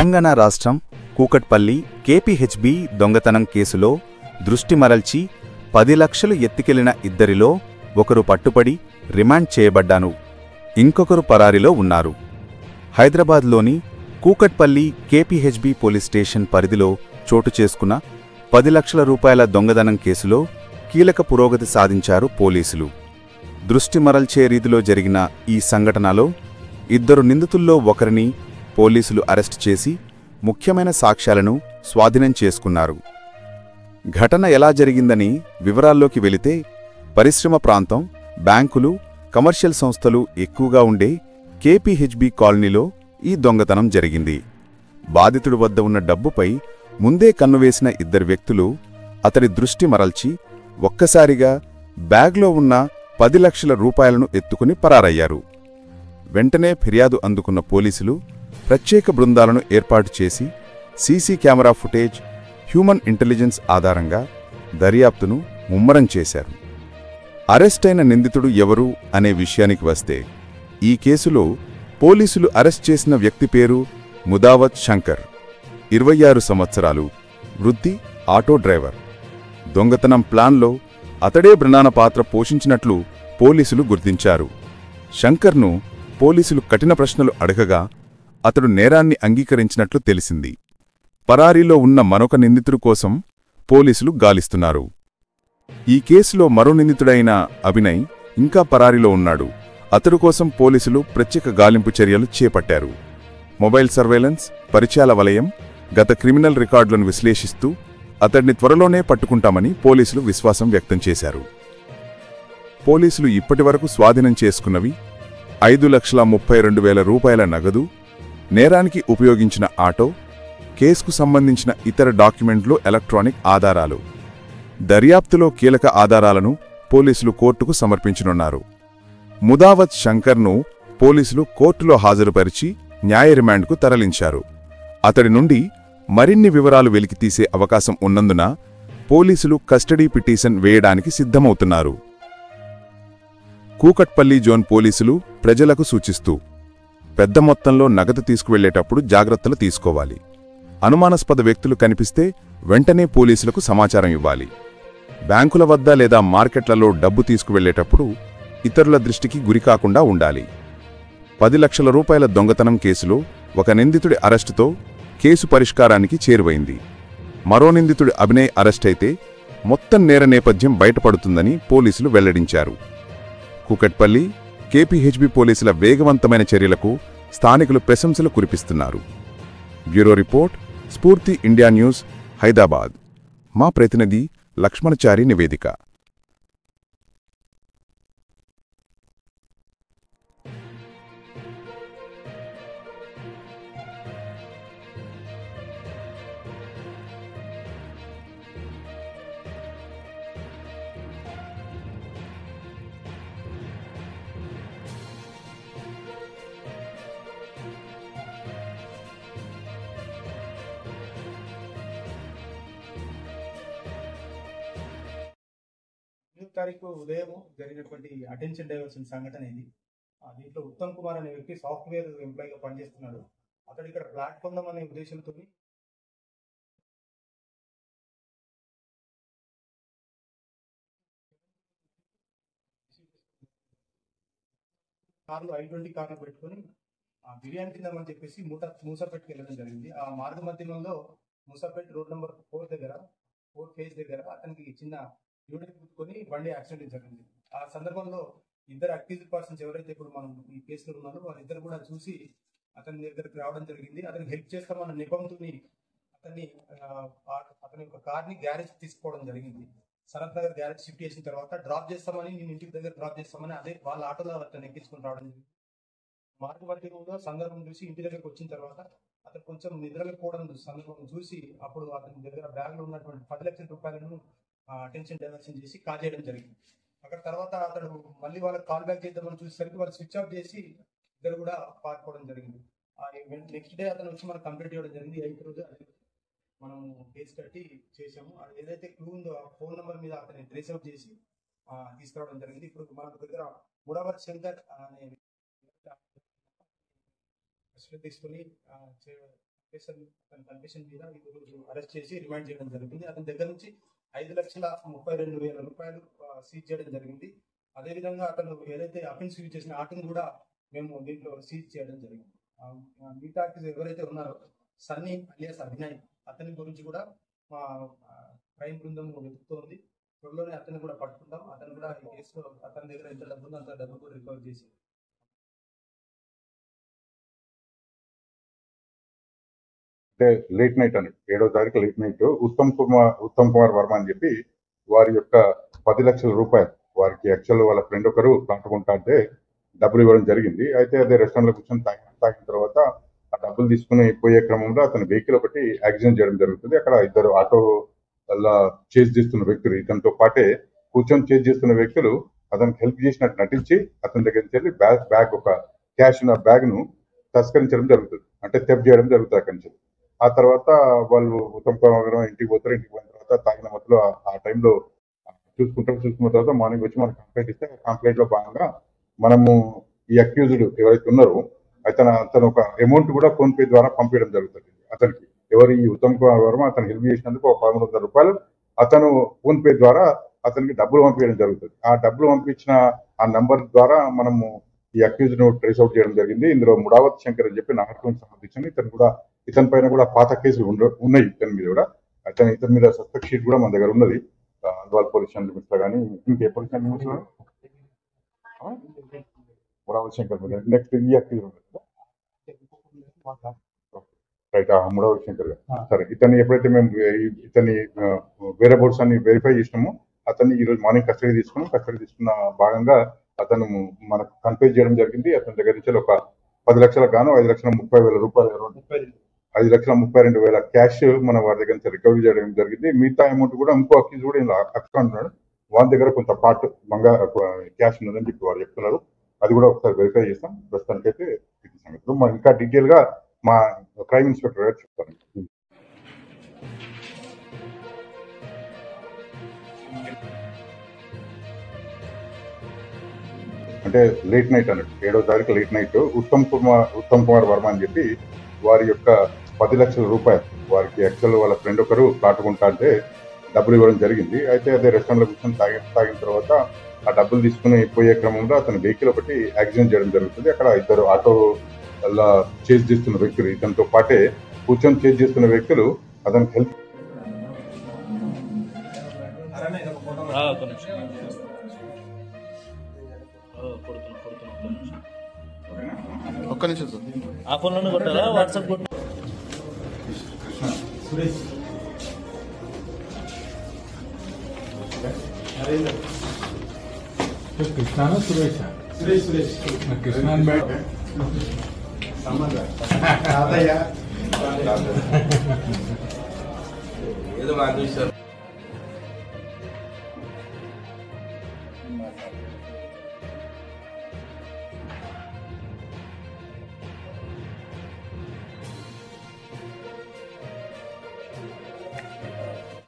తెలంగాణ రాష్ట్రం కూకట్పల్లి కేపీహెచ్బీ దొంగతనం కేసులో దృష్టి మరల్చి 10 లక్షలు ఎత్తికెళ్లిన ఇద్దరిలో ఒకరు పట్టుపడి రిమాండ్ చేయబడ్డాను. ఇంకొకరు పరారీలో ఉన్నారు. హైదరాబాద్లోని కూకట్పల్లి కేపీహెచ్బీ పోలీస్ స్టేషన్ పరిధిలో చోటు చేసుకున్న 10 లక్షల రూపాయల దొంగతనం కేసులో కీలక పురోగతి సాధించారు పోలీసులు. దృష్టి మరల్చే రీతిలో జరిగిన ఈ సంఘటనలో ఇద్దరు నిందితుల్లో ఒకరిని పోలీసులు అరెస్టు చేసి ముఖ్యమైన సాక్ష్యాలను స్వాధీనం చేసుకున్నారు. ఘటన ఎలా జరిగిందని వివరాల్లోకి వెళితే, పరిశ్రమ ప్రాంతం, బ్యాంకులు, కమర్షియల్ సంస్థలు ఎక్కువగా ఉండే కేపీహెచ్బీ కాలనీలో ఈ దొంగతనం జరిగింది. బాధితుడి వద్ద ఉన్న డబ్బుపై ముందే కన్నువేసిన ఇద్దరు వ్యక్తులు అతడి దృష్టి మరల్చి ఒక్కసారిగా బ్యాగ్లో ఉన్న 10 లక్షల రూపాయలను ఎత్తుకుని పరారయ్యారు. వెంటనే ఫిర్యాదు అందుకున్న పోలీసులు ప్రత్యేక బృందాలను ఏర్పాటు చేసి CC camera footage, human intelligence ఆధారంగా దర్యాప్తును ముమ్మరం చేశారు. అరెస్టైన నిందితుడు ఎవరు అనే విషయానికి వస్తే, ఈ కేసులో పోలీసులు అరెస్ట్ చేసిన వ్యక్తి పేరు ముదావత్ శంకర్, 26 సంవత్సరాలు, వృత్తి ఆటో డ్రైవర్. దొంగతనం ప్లాన్లో అతడే ప్రధాన పాత్ర పోషించినట్లు పోలీసులు గుర్తించారు. శంకర్ను పోలీసులు కఠిన ప్రశ్నలు అడగగా అతడు నేరాన్ని అంగీకరించినట్లు తెలిసింది. పరారీలో ఉన్న మరొక నిందితుడి కోసం పోలీసులు గాలిస్తున్నారు. ఈ కేసులో మరో నిందితుడైన అభినయ్ ఇంకా పరారీలో ఉన్నాడు. అతడు కోసం పోలీసులు ప్రత్యేక గాలింపు చర్యలు చేపట్టారు. మొబైల్ సర్వేలెన్స్, పరిచయాల వలయం, గత క్రిమినల్ రికార్డులను విశ్లేషిస్తూ అతడిని త్వరలోనే పట్టుకుంటామని పోలీసులు విశ్వాసం వ్యక్తం చేశారు. పోలీసులు ఇప్పటివరకు స్వాధీనం చేసుకున్నవి 5,32,000 రూపాయల నగదు, నేరానికి ఉపయోగించిన ఆటో, కేసుకు సంబంధించిన ఇతర డాక్యుమెంట్లు, ఎలక్ట్రానిక్ ఆధారాలు. దర్యాప్తులో కీలక ఆధారాలను పోలీసులు కోర్టుకు సమర్పించనున్నారు. ముదావత్ శంకర్ను పోలీసులు కోర్టులో హాజరుపరిచి న్యాయ రిమాండ్కు తరలించారు. అతడి నుండి మరిన్ని వివరాలు వెలికితీసే అవకాశం ఉన్నందున పోలీసులు కస్టడీ పిటిషన్ వేయడానికి సిద్ధమవుతున్నారు. కూకట్పల్లి జోన్ పోలీసులు ప్రజలకు సూచిస్తూ, పెద్ద మొత్తంలో నగదు తీసుకువెళ్లేటప్పుడు జాగ్రత్తలు తీసుకోవాలి. అనుమానాస్పద వ్యక్తులు కనిపిస్తే వెంటనే పోలీసులకు సమాచారం ఇవ్వాలి. బ్యాంకుల వద్ద లేదా మార్కెట్లలో డబ్బు తీసుకువెళ్లేటప్పుడు ఇతరుల దృష్టికి గురికాకుండా ఉండాలి. 10 లక్షల రూపాయల దొంగతనం కేసులో ఒక నిందితుడి అరెస్టుతో కేసు పరిష్కారానికి చేరువైంది. మరో నిందితుడి అభినయ్ అరెస్టైతే మొత్తం నేర నేపథ్యం బయటపడుతుందని పోలీసులు వెల్లడించారు. కూకట్పల్లి కేపీహెచ్బీ పోలీసుల వేగవంతమైన చర్యలకు స్థానికులు ప్రశంసలు కురిపిస్తున్నారు. బ్యూరో రిపోర్ట్, స్ఫూర్తి ఇండియా న్యూస్, హైదరాబాద్. మా ప్రతినిధి లక్ష్మణచారి నివేదిక. తారీఖు ఉదయం జరిగినటువంటి అటెన్షన్ డైవర్షన్ సంఘటన ఇది. దీంట్లో ఉత్తమ్ కుమార్ అనే వ్యక్తి సాఫ్ట్వేర్ ఎంప్లాయీగా పనిచేస్తున్నాడు. అతడు ఇక్కడ ఫ్లాట్ పొందం అనే ఉద్దేశంతో కార్లు i20 కార్లు పెట్టుకొని బిర్యానీ తిందామని చెప్పేసి మూసాపేటకి వెళ్ళడం జరిగింది. ఆ మార్గ మధ్యంలో మూసాపేట రోడ్ నెంబర్ 4 ఫేజ్ దగ్గర అతనికి చిన్న యూనిట్ గుర్తుకొని బండి యాక్సిడెంట్ జరిగింది. ఆ సందర్భంలో ఇద్దరు అక్యూజ్డ్ పర్సన్స్ ఎవరైతే ఇప్పుడు మనం ఈ కేసులో ఉన్నారో వాళ్ళిద్దరు కూడా చూసి అతని దగ్గరికి రావడం జరిగింది. అతనికి హెల్ప్ చేస్తామన్న నిబంధనతో అతని యొక్క కార్ని గ్యారేజ్ తీసుకోవడం జరిగింది. సనత్ నగర్ గ్యారేజ్ షిఫ్ట్ చేసిన తర్వాత డ్రాప్ చేస్తామని, నేను ఇంటికి దగ్గర డ్రాప్ చేస్తామని అదే వాళ్ళ ఆటోలో అతను ఎక్కించుకుని రావడం జరిగింది. మార్గ మధ్యంలో సందర్భం చూసి ఇంటి దగ్గరకు వచ్చిన తర్వాత అతను కొంచెం నిద్రపోవడం సందర్భం చూసి అప్పుడు అతని దగ్గర బ్యాగ్లో ఉన్నటువంటి 10 లక్షల రూపాయలను అటెన్షన్ డైవర్షన్ చేసి కాల్ చేయడం జరిగింది. అక్కడ తర్వాత అతడు మళ్ళీ వాళ్ళకి కాల్ బ్యాక్ చేద్దామని చూసేసరికి వాళ్ళు స్విచ్ ఆఫ్ చేసి ఇద్దరు కూడా పారిపోవడం జరిగింది. నెక్స్ట్ డే అతను వచ్చి మనకు కంప్లీట్ చేయడం జరిగింది. 8వ రోజు మనం కేసు కట్టి చేసాము. ఏదైతే క్లూ ఉందో ఆ ఫోన్ నెంబర్ మీద అతన్ని ట్రేస్ అవుట్ చేసి తీసుకురావడం జరిగింది. ఇప్పుడు మన దగ్గర ముదావత్ శంకర్ అనే తీసుకొని కన్ఫెషన్ మీద ఈరోజు అరెస్ట్ చేసి రిమాండ్ చేయడం జరిగింది. అతని దగ్గర నుంచి 5,32,000 రూపాయలు సీజ్ చేయడం జరిగింది. అదేవిధంగా అతను ఏదైతే అఫెన్స్ యూజ్ చేసిన ఆటను కూడా మేము దీంట్లో సీజ్ చేయడం జరిగింది. మిగతా ఎవరైతే ఉన్నారో సన్నీ అలియాస్ అభినయ్, అతని గురించి కూడా మా క్రైమ్ బృందం వెతుకుతోంది. త్వరలోనే అతన్ని కూడా పట్టుకుంటాం. అతను కూడా ఈ కేసులో అతని దగ్గర ఎంత డబ్బు ఉందో అంత డబ్బు కూడా రికవర్ చేసి అంటే లేట్ నైట్ అని 7వ తారీఖు లేట్ నైట్ ఉత్తమ్ కుమార్ వర్మ అని చెప్పి వారి యొక్క 10 లక్షల రూపాయలు వారికి యాక్చువల్ వాళ్ళ ఫ్రెండ్ ఒకరు కాటుకుంటా అంటే డబ్బులు ఇవ్వడం జరిగింది. అయితే అదే రెస్టారెంట్ లో కూర్చొని తాగిన తర్వాత ఆ డబ్బులు తీసుకుని పోయే క్రమంలో అతని వెహికల్ ఒకటి యాక్సిడెంట్ చేయడం జరుగుతుంది. అక్కడ ఇద్దరు ఆటో వల్ల చేజ్ చేస్తున్న వ్యక్తులు, ఇతనితో పాటే కూర్చొని చేజ్ చేస్తున్న వ్యక్తులు అతనికి హెల్ప్ చేసినట్టు నటించి అతని దగ్గర నుంచి వెళ్ళి బ్యాగ్ ఒక క్యాష్ ఉన్న బ్యాగ్ ను తస్కరించడం జరుగుతుంది, అంటే థెఫ్ట్ చేయడం జరుగుతుంది అక్కడి నుంచి. ఆ తర్వాత వాళ్ళు ఉత్తమ్ కుమార్ ఇంటికి పోతారు. ఇంటికి పోయిన తర్వాత తాగిన మధ్యలో ఆ టైంలో చూసుకున్న తర్వాత మార్నింగ్ వచ్చి మనకు కంప్లైంట్ ఇస్తే కంప్లైంట్ లో భాగంగా మనము ఈ అక్యూజ్డ్ ఎవరైతే ఉన్నారో అతను ఒక అమౌంట్ కూడా ఫోన్ పే ద్వారా పంపించడం జరుగుతుంది అతనికి. ఎవరు ఈ ఉత్తమ్ కుమార్ వర్మ అతను హెల్ప్ చేసినందుకు ఒక 1,300 రూపాయలు అతను ఫోన్ పే ద్వారా అతనికి డబ్బులు పంపించడం జరుగుతుంది. ఆ డబ్బులు పంపించిన ఆ నంబర్ ద్వారా మనము ఈ అక్యూజ్ ను ట్రేస్ అవుట్ చేయడం జరిగింది. ఇందులో ముడావత్ శంకర్ అని చెప్పి నాగరికకు సంబంధించిన ఇతని పైన కూడా పాత కేసులు ఉన్నాయి. ఇతని మీద కూడా ఇతని మీద సస్పెక్ట్ షీట్ కూడా మన దగ్గర ఉన్నది. అందువల్ల పోలీస్ స్టేషన్ లిమిట్స్ లో కానీ ఇంకే పోలీస్ స్టేషన్ లిమిట్స్ లో ముడావత్ శంకర్ మీద నెక్స్ట్ ఈ అక్యూజ్ రైట్ ముడావత్ శంకర్ గారు. సరే, ఇతన్ని ఎప్పుడైతే మేము ఇతన్ని వేరే బోర్డ్స్ అన్ని వెరిఫై చేసినామో అతన్ని ఈ రోజు మార్నింగ్ కస్టడీ తీసుకున్న భాగంగా అతను మనకు కన్ఫ్యూజ్ చేయడం జరిగింది. అతని దగ్గర నుంచి ఒక 10 లక్షలకు గాను 5,30,000 రూపాయలు 5,32,000 క్యాష్ మన వారి దగ్గర నుంచి రికవరీ చేయడం జరిగింది. మిగతా అమౌంట్ కూడా ఇంకో అక్యూజ్ కూడా ఇలా అకౌంట్ ఉన్నాడు, వారి దగ్గర కొంత పార్ట్ క్యాష్ ఉన్నదని చెప్పి వారు చెప్తున్నారు. అది కూడా ఒకసారి వెరిఫై చేస్తాం. ప్రస్తుతానికైతే ఇది సంగతులు. మరి ఇంకా డీటెయిల్ గా మా క్రైమ్ ఇన్స్పెక్టర్ గారు చెప్తారు. అంటే లేట్ నైట్ అన్నట్టు 7వ తారీఖు లేట్ నైట్ ఉత్తమ్ కుమార్ వర్మ అని చెప్పి వారి యొక్క 10 లక్షల రూపాయలు వారికి యాక్చువల్ వాళ్ళ ఫ్రెండ్ ఒకరు కాటుకుంటా అంటే డబ్బులు ఇవ్వడం జరిగింది. అయితే అదే రెస్టారెంట్ లో కూర్చొని తాగిన తర్వాత ఆ డబ్బులు తీసుకుని పోయే క్రమంలో అతని వెహికల్ ఒకటి యాక్సిడెంట్ చేయడం జరుగుతుంది. అక్కడ ఇద్దరు ఆటో వల్ల చేజ్ చేస్తున్న వ్యక్తులు, ఇతనితో పాటే కూర్చొని చేజ్ చేస్తున్న వ్యక్తులు అతనికి హెల్ప్ ఒక్క నిమిషం ఆ ఫోన్లోనే కొట్టారా వాట్సాప్ కొట్ట కృష్ణ సురేష్ కృష్ణ ఏదో నాకు